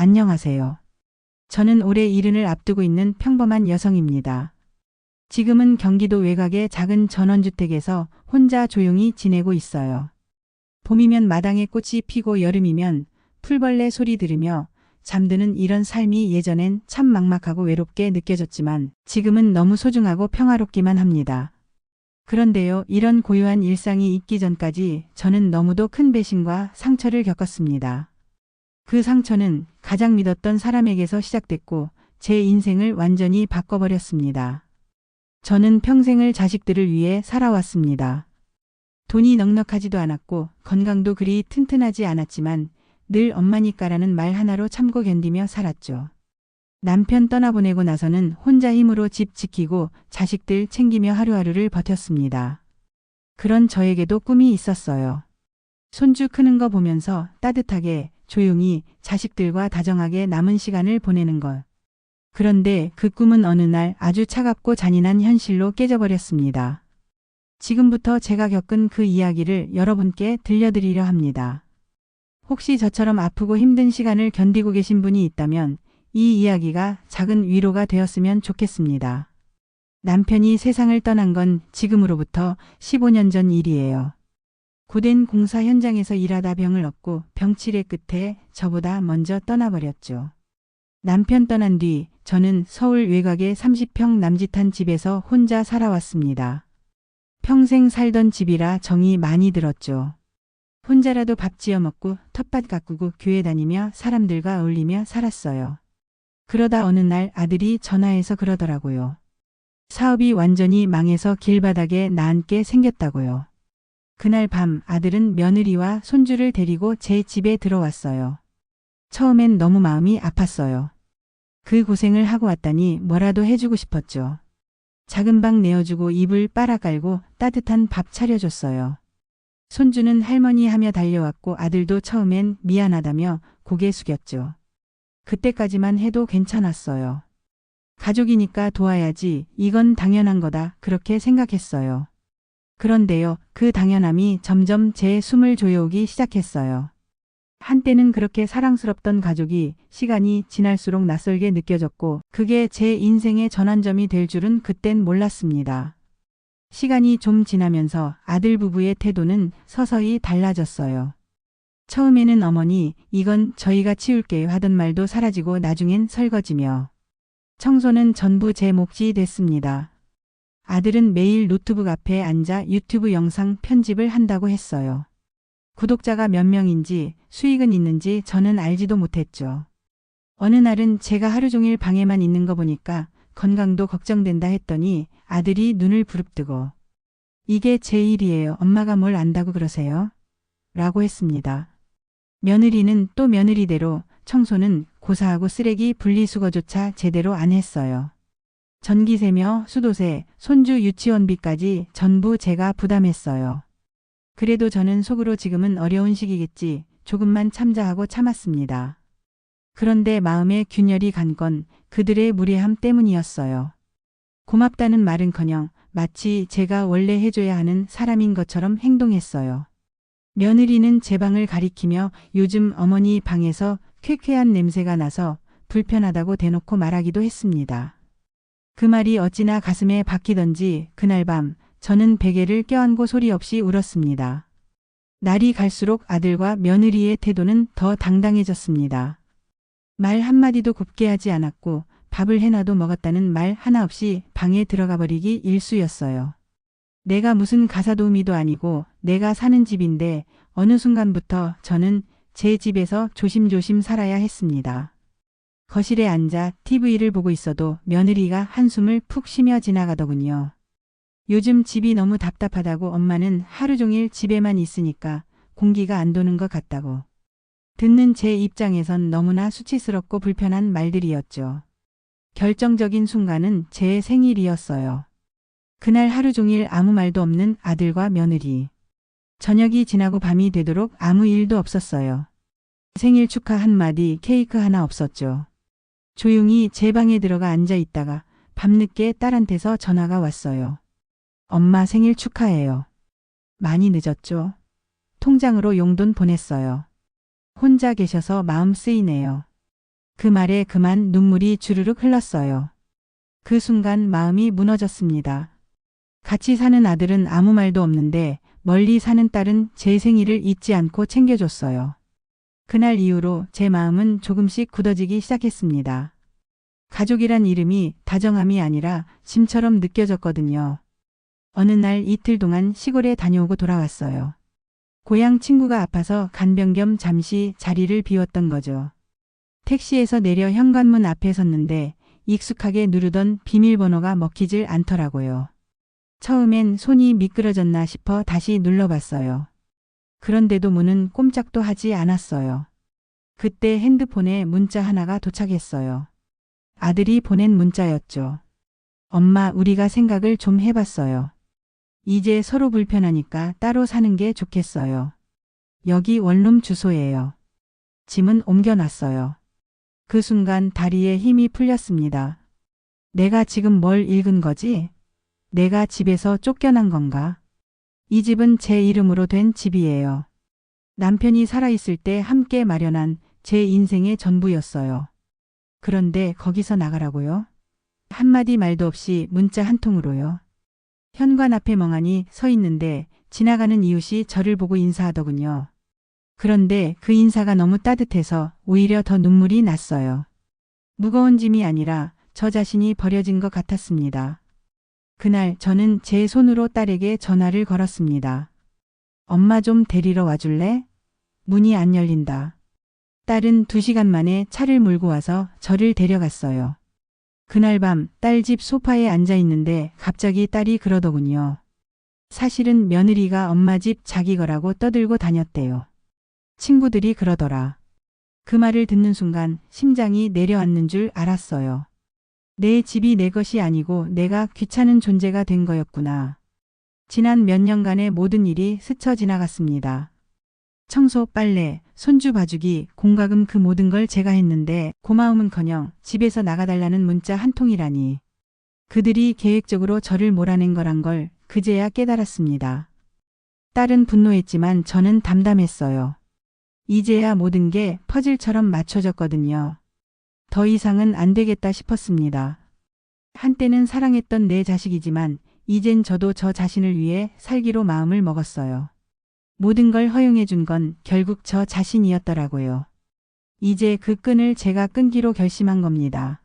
안녕하세요. 저는 올해 70을 앞두고 있는 평범한 여성입니다. 지금은 경기도 외곽의 작은 전원주택에서 혼자 조용히 지내고 있어요. 봄이면 마당에 꽃이 피고 여름이면 풀벌레 소리 들으며 잠드는 이런 삶이 예전엔 참 막막하고 외롭게 느껴졌지만 지금은 너무 소중하고 평화롭기만 합니다. 그런데요, 이런 고요한 일상이 있기 전까지 저는 너무도 큰 배신과 상처를 겪었습니다. 그 상처는 가장 믿었던 사람에게서 시작됐고 제 인생을 완전히 바꿔버렸습니다. 저는 평생을 자식들을 위해 살아왔습니다. 돈이 넉넉하지도 않았고 건강도 그리 튼튼하지 않았지만 늘 엄마니까라는 말 하나로 참고 견디며 살았죠. 남편 떠나보내고 나서는 혼자 힘으로 집 지키고 자식들 챙기며 하루하루를 버텼습니다. 그런 저에게도 꿈이 있었어요. 손주 크는 거 보면서 따뜻하게 조용히 자식들과 다정하게 남은 시간을 보내는 것. 그런데 그 꿈은 어느 날 아주 차갑고 잔인한 현실로 깨져버렸습니다. 지금부터 제가 겪은 그 이야기를 여러분께 들려드리려 합니다. 혹시 저처럼 아프고 힘든 시간을 견디고 계신 분이 있다면 이 이야기가 작은 위로가 되었으면 좋겠습니다. 남편이 세상을 떠난 건 지금으로부터 15년 전 일이에요. 고된 공사 현장에서 일하다 병을 얻고 병치레 끝에 저보다 먼저 떠나버렸죠. 남편 떠난 뒤 저는 서울 외곽의 30평 남짓한 집에서 혼자 살아왔습니다. 평생 살던 집이라 정이 많이 들었죠. 혼자라도 밥 지어 먹고 텃밭 가꾸고 교회 다니며 사람들과 어울리며 살았어요. 그러다 어느 날 아들이 전화해서 그러더라고요. 사업이 완전히 망해서 길바닥에 나앉게 생겼다고요. 그날 밤 아들은 며느리와 손주를 데리고 제 집에 들어왔어요. 처음엔 너무 마음이 아팠어요. 그 고생을 하고 왔다니 뭐라도 해주고 싶었죠. 작은 방 내어주고 이불 빨아 깔고 따뜻한 밥 차려줬어요. 손주는 할머니 하며 달려왔고 아들도 처음엔 미안하다며 고개 숙였죠. 그때까지만 해도 괜찮았어요. 가족이니까 도와야지, 이건 당연한 거다, 그렇게 생각했어요. 그런데요, 그 당연함이 점점 제 숨을 조여오기 시작했어요. 한때는 그렇게 사랑스럽던 가족이 시간이 지날수록 낯설게 느껴졌고 그게 제 인생의 전환점이 될 줄은 그땐 몰랐습니다. 시간이 좀 지나면서 아들 부부의 태도는 서서히 달라졌어요. 처음에는 어머니, 이건 저희가 치울게요 하던 말도 사라지고 나중엔 설거지며 청소는 전부 제 몫이 됐습니다. 아들은 매일 노트북 앞에 앉아 유튜브 영상 편집을 한다고 했어요. 구독자가 몇 명인지 수익은 있는지 저는 알지도 못했죠. 어느 날은 제가 하루 종일 방에만 있는 거 보니까 건강도 걱정된다 했더니 아들이 눈을 부릅뜨고 이게 제 일이에요. 엄마가 뭘 안다고 그러세요? 라고 했습니다. 며느리는 또 며느리대로 청소는 고사하고 쓰레기 분리수거조차 제대로 안 했어요. 전기세며 수도세, 손주 유치원비까지 전부 제가 부담했어요. 그래도 저는 속으로 지금은 어려운 시기겠지, 조금만 참자 하고 참았습니다. 그런데 마음에 균열이 간 건 그들의 무례함 때문이었어요. 고맙다는 말은커녕 마치 제가 원래 해줘야 하는 사람인 것처럼 행동했어요. 며느리는 제 방을 가리키며 요즘 어머니 방에서 쾌쾌한 냄새가 나서 불편하다고 대놓고 말하기도 했습니다. 그 말이 어찌나 가슴에 박히던지 그날 밤 저는 베개를 껴안고 소리 없이 울었습니다. 날이 갈수록 아들과 며느리의 태도는 더 당당해졌습니다. 말 한마디도 곱게 하지 않았고 밥을 해놔도 먹었다는 말 하나 없이 방에 들어가 버리기 일쑤였어요. 내가 무슨 가사도우미도 아니고 내가 사는 집인데 어느 순간부터 저는 제 집에서 조심조심 살아야 했습니다. 거실에 앉아 TV를 보고 있어도 며느리가 한숨을 푹 쉬며 지나가더군요. 요즘 집이 너무 답답하다고 엄마는 하루 종일 집에만 있으니까 공기가 안 도는 것 같다고. 듣는 제 입장에선 너무나 수치스럽고 불편한 말들이었죠. 결정적인 순간은 제 생일이었어요. 그날 하루 종일 아무 말도 없는 아들과 며느리. 저녁이 지나고 밤이 되도록 아무 일도 없었어요. 생일 축하 한마디, 케이크 하나 없었죠. 조용히 제 방에 들어가 앉아 있다가 밤늦게 딸한테서 전화가 왔어요. 엄마 생일 축하해요. 많이 늦었죠? 통장으로 용돈 보냈어요. 혼자 계셔서 마음 쓰이네요. 그 말에 그만 눈물이 주르륵 흘렀어요. 그 순간 마음이 무너졌습니다. 같이 사는 아들은 아무 말도 없는데 멀리 사는 딸은 제 생일을 잊지 않고 챙겨줬어요. 그날 이후로 제 마음은 조금씩 굳어지기 시작했습니다. 가족이란 이름이 다정함이 아니라 짐처럼 느껴졌거든요. 어느 날 이틀 동안 시골에 다녀오고 돌아왔어요. 고향 친구가 아파서 간병 겸 잠시 자리를 비웠던 거죠. 택시에서 내려 현관문 앞에 섰는데 익숙하게 누르던 비밀번호가 먹히질 않더라고요. 처음엔 손이 미끄러졌나 싶어 다시 눌러봤어요. 그런데도 문은 꼼짝도 하지 않았어요. 그때 핸드폰에 문자 하나가 도착했어요. 아들이 보낸 문자였죠. 엄마, 우리가 생각을 좀 해봤어요. 이제 서로 불편하니까 따로 사는 게 좋겠어요. 여기 원룸 주소예요. 짐은 옮겨놨어요. 그 순간 다리에 힘이 풀렸습니다. 내가 지금 뭘 읽은 거지? 내가 집에서 쫓겨난 건가? 이 집은 제 이름으로 된 집이에요. 남편이 살아있을 때 함께 마련한 제 인생의 전부였어요. 그런데 거기서 나가라고요? 한마디 말도 없이 문자 한 통으로요. 현관 앞에 멍하니 서 있는데 지나가는 이웃이 저를 보고 인사하더군요. 그런데 그 인사가 너무 따뜻해서 오히려 더 눈물이 났어요. 무거운 짐이 아니라 저 자신이 버려진 것 같았습니다. 그날 저는 제 손으로 딸에게 전화를 걸었습니다. 엄마 좀 데리러 와줄래? 문이 안 열린다. 딸은 2시간 만에 차를 몰고 와서 저를 데려갔어요. 그날 밤 딸 집 소파에 앉아 있는데 갑자기 딸이 그러더군요. 사실은 며느리가 엄마 집 자기 거라고 떠들고 다녔대요. 친구들이 그러더라. 그 말을 듣는 순간 심장이 내려앉는 줄 알았어요. 내 집이 내 것이 아니고 내가 귀찮은 존재가 된 거였구나. 지난 몇 년간의 모든 일이 스쳐 지나갔습니다. 청소, 빨래, 손주 봐주기, 공과금 그 모든 걸 제가 했는데 고마움은커녕 집에서 나가달라는 문자 한 통이라니. 그들이 계획적으로 저를 몰아낸 거란 걸 그제야 깨달았습니다. 딸은 분노했지만 저는 담담했어요. 이제야 모든 게 퍼즐처럼 맞춰졌거든요. 더 이상은 안 되겠다 싶었습니다. 한때는 사랑했던 내 자식이지만 이젠 저도 저 자신을 위해 살기로 마음을 먹었어요. 모든 걸 허용해 준 건 결국 저 자신이었더라고요. 이제 그 끈을 제가 끊기로 결심한 겁니다.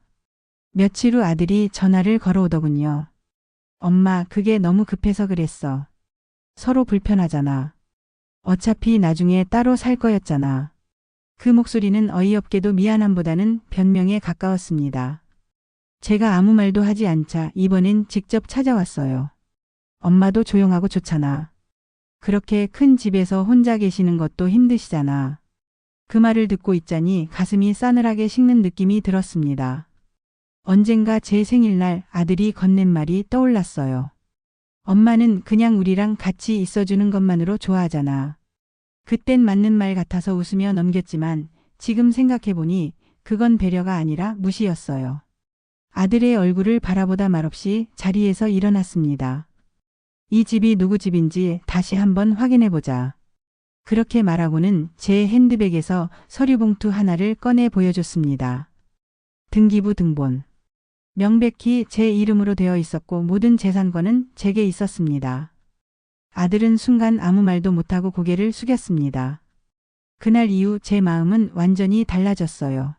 며칠 후 아들이 전화를 걸어오더군요. 엄마, 그게 너무 급해서 그랬어. 서로 불편하잖아. 어차피 나중에 따로 살 거였잖아. 그 목소리는 어이없게도 미안함보다는 변명에 가까웠습니다. 제가 아무 말도 하지 않자 이번엔 직접 찾아왔어요. 엄마도 조용하고 좋잖아. 그렇게 큰 집에서 혼자 계시는 것도 힘드시잖아. 그 말을 듣고 있자니 가슴이 싸늘하게 식는 느낌이 들었습니다. 언젠가 제 생일날 아들이 건넨 말이 떠올랐어요. 엄마는 그냥 우리랑 같이 있어주는 것만으로 좋아하잖아. 그땐 맞는 말 같아서 웃으며 넘겼지만 지금 생각해보니 그건 배려가 아니라 무시였어요. 아들의 얼굴을 바라보다 말없이 자리에서 일어났습니다. 이 집이 누구 집인지 다시 한번 확인해보자. 그렇게 말하고는 제 핸드백에서 서류 봉투 하나를 꺼내 보여줬습니다. 등기부 등본. 명백히 제 이름으로 되어 있었고 모든 재산권은 제게 있었습니다. 아들은 순간 아무 말도 못하고 고개를 숙였습니다. 그날 이후 제 마음은 완전히 달라졌어요.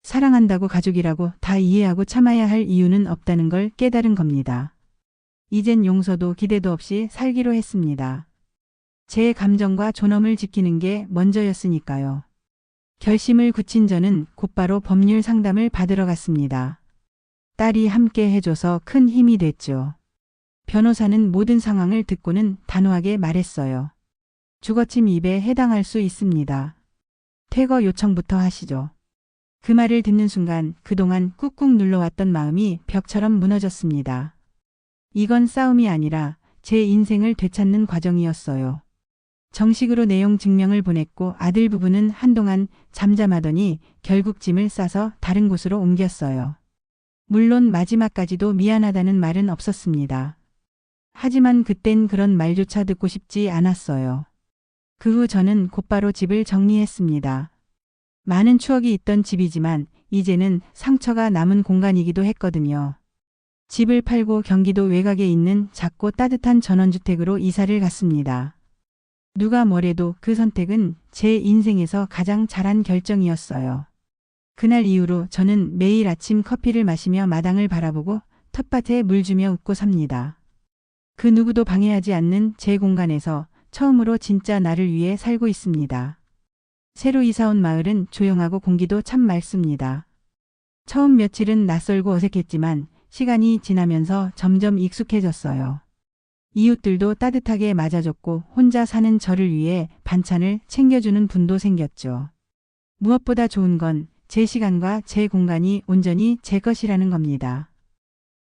사랑한다고 가족이라고 다 이해하고 참아야 할 이유는 없다는 걸 깨달은 겁니다. 이젠 용서도 기대도 없이 살기로 했습니다. 제 감정과 존엄을 지키는 게 먼저였으니까요. 결심을 굳힌 저는 곧바로 법률 상담을 받으러 갔습니다. 딸이 함께 해줘서 큰 힘이 됐죠. 변호사는 모든 상황을 듣고는 단호하게 말했어요. 주거침 입에 해당할 수 있습니다. 퇴거 요청부터 하시죠. 그 말을 듣는 순간 그동안 꾹꾹 눌러왔던 마음이 벽처럼 무너졌습니다. 이건 싸움이 아니라 제 인생을 되찾는 과정이었어요. 정식으로 내용 증명을 보냈고 아들 부부는 한동안 잠잠하더니 결국 짐을 싸서 다른 곳으로 옮겼어요. 물론 마지막까지도 미안하다는 말은 없었습니다. 하지만 그땐 그런 말조차 듣고 싶지 않았어요. 그 후 저는 곧바로 집을 정리했습니다. 많은 추억이 있던 집이지만 이제는 상처가 남은 공간이기도 했거든요. 집을 팔고 경기도 외곽에 있는 작고 따뜻한 전원주택으로 이사를 갔습니다. 누가 뭐래도 그 선택은 제 인생에서 가장 잘한 결정이었어요. 그날 이후로 저는 매일 아침 커피를 마시며 마당을 바라보고 텃밭에 물 주며 웃고 삽니다. 그 누구도 방해하지 않는 제 공간에서 처음으로 진짜 나를 위해 살고 있습니다. 새로 이사온 마을은 조용하고 공기도 참 맑습니다. 처음 며칠은 낯설고 어색했지만 시간이 지나면서 점점 익숙해졌어요. 이웃들도 따뜻하게 맞아줬고 혼자 사는 저를 위해 반찬을 챙겨주는 분도 생겼죠. 무엇보다 좋은 건 제 시간과 제 공간이 온전히 제 것이라는 겁니다.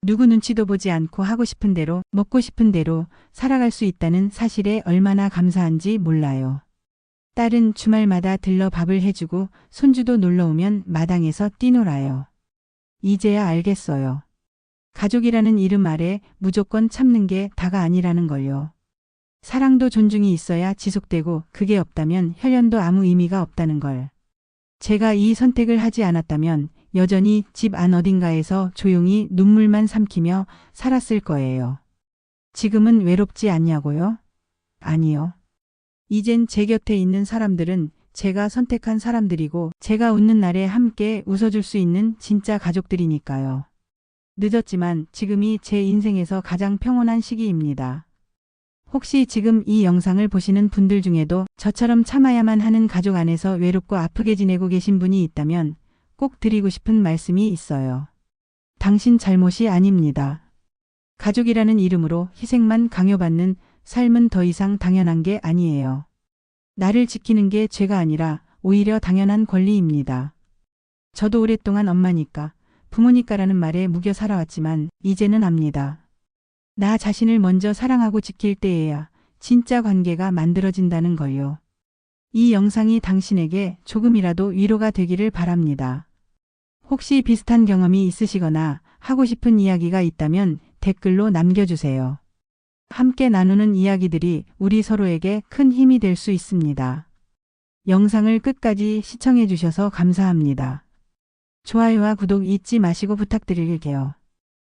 누구 눈치도 보지 않고 하고 싶은 대로 먹고 싶은 대로 살아갈 수 있다는 사실에 얼마나 감사한지 몰라요. 딸은 주말마다 들러 밥을 해주고 손주도 놀러오면 마당에서 뛰놀아요. 이제야 알겠어요. 가족이라는 이름 아래 무조건 참는 게 다가 아니라는 걸요. 사랑도 존중이 있어야 지속되고 그게 없다면 혈연도 아무 의미가 없다는 걸. 제가 이 선택을 하지 않았다면 여전히 집 안 어딘가에서 조용히 눈물만 삼키며 살았을 거예요. 지금은 외롭지 않냐고요? 아니요. 이젠 제 곁에 있는 사람들은 제가 선택한 사람들이고 제가 웃는 날에 함께 웃어줄 수 있는 진짜 가족들이니까요. 늦었지만 지금이 제 인생에서 가장 평온한 시기입니다. 혹시 지금 이 영상을 보시는 분들 중에도 저처럼 참아야만 하는 가족 안에서 외롭고 아프게 지내고 계신 분이 있다면 꼭 드리고 싶은 말씀이 있어요. 당신 잘못이 아닙니다. 가족이라는 이름으로 희생만 강요받는 삶은 더 이상 당연한 게 아니에요. 나를 지키는 게 죄가 아니라 오히려 당연한 권리입니다. 저도 오랫동안 엄마니까, 부모니까라는 말에 묵여 살아왔지만 이제는 압니다. 나 자신을 먼저 사랑하고 지킬 때에야 진짜 관계가 만들어진다는 걸요. 이 영상이 당신에게 조금이라도 위로가 되기를 바랍니다. 혹시 비슷한 경험이 있으시거나 하고 싶은 이야기가 있다면 댓글로 남겨주세요. 함께 나누는 이야기들이 우리 서로에게 큰 힘이 될 수 있습니다. 영상을 끝까지 시청해 주셔서 감사합니다. 좋아요와 구독 잊지 마시고 부탁드릴게요.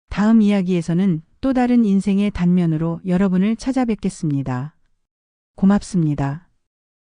다음 이야기에서는 또 다른 인생의 단면으로 여러분을 찾아뵙겠습니다. 고맙습니다.